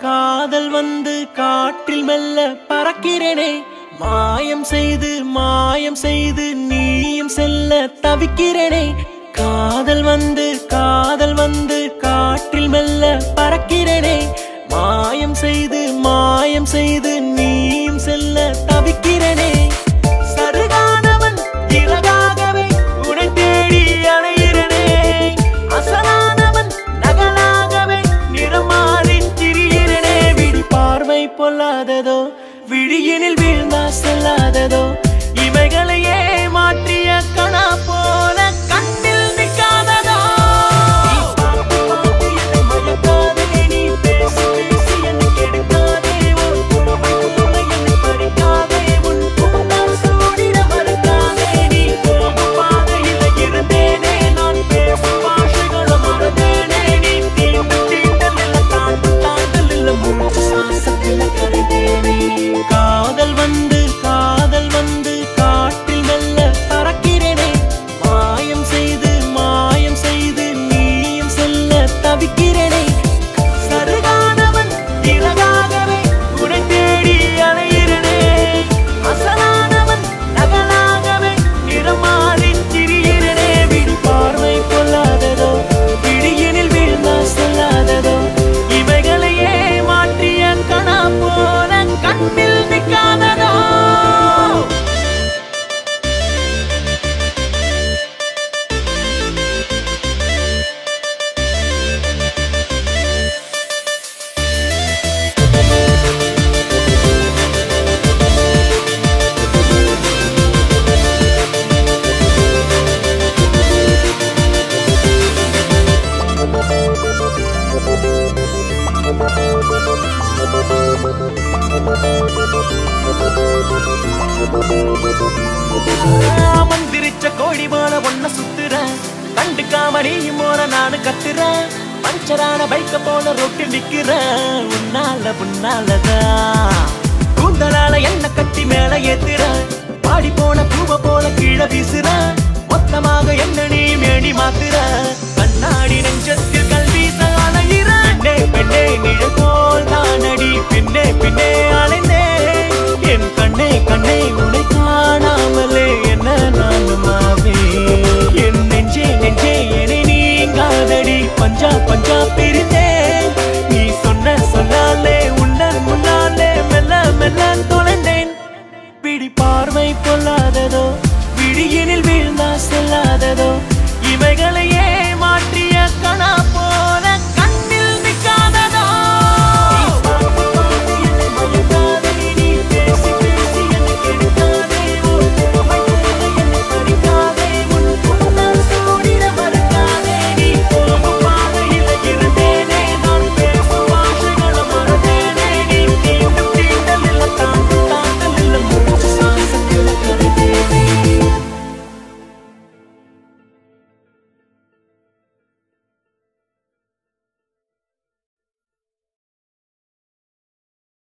காதல் வந்து காற்றில் மெல்ல பறக்கிறேனே மாயம் செய்து நீயும் செல்ல தவிக்கிறேனே காதல் வந்து காற்றில் மெல்ல பறக்கிறேனே மாயம் செய்து நீயும் செல்ல தவிக்கிறேனே சருகானவன் இறகாகவே உன்னை தேடி அலைகிறேனே அசலானவன் நகலாகவே நிறமாறி திரிகிறேனே விழி பார்வை பொல்லாததோ விழியினில் வீழ்ந்தா செல்லாததோ இவைகளையே மாற்றிய கணா போல கண்ணில் நிற்காததோ நீ பேசி பேசி என்னை கெடுக்காதே ஒரு புறவை போல என்னை பறிக்காதே உன் பூந்தால் சூடிட மறுக்காதே நீ போகும் பாதையில் இருந்தேனே நான் பேசும் பாஷைகளை மறந்தேனே நீ தீண்டல் இல்ல தாண்டல் இல்ல மூச்சு சுவாசத்தில் கருதேனே காதல் வந்து காற்றில் மெல்ல பறக்கிறேனே மாயம் செய்து நீயும் செல்ல தவிக்கிறேனே சருகானவன் இறகாகவே உன்னை தேடி அலைகிறேனே அசலானவன் நகலாகவே நிறமாறி திரிகிறேனே விழி பார்வை பொல்லாததோ விழியினில் வீழ்ந்தா செல்லாததோ இவைகளையே மாற்றிய கணா போல கண்ணில் நிற்காததோ மந்திரிச்ச கோழி போல ஒன்ன சுத்துற கண்டுக்காம நீயும் போல நானு கத்துற பஞ்சரான பைக்க போல ரொட்டி நிக்கிற உன்னாலதான் கூந்தலால என்ன கட்டி மேல ஏத்துற பாடி போன பூவ போல கீழே வீசுற மொத்தமாக என்ன நீ மேடி மாத்துற கண்ணாடி நெஞ்சத்தில் கல்வீச அலையிற பெண்ணே நிழல் போல் தானடி பின்னே பின்னே அலைந்தே என் கண்ணே உன்னை காணாமலே என்ன நானுமாவே என் நெஞ்சே என்னை நீங்காதடி பஞ்சா பிரிந்தே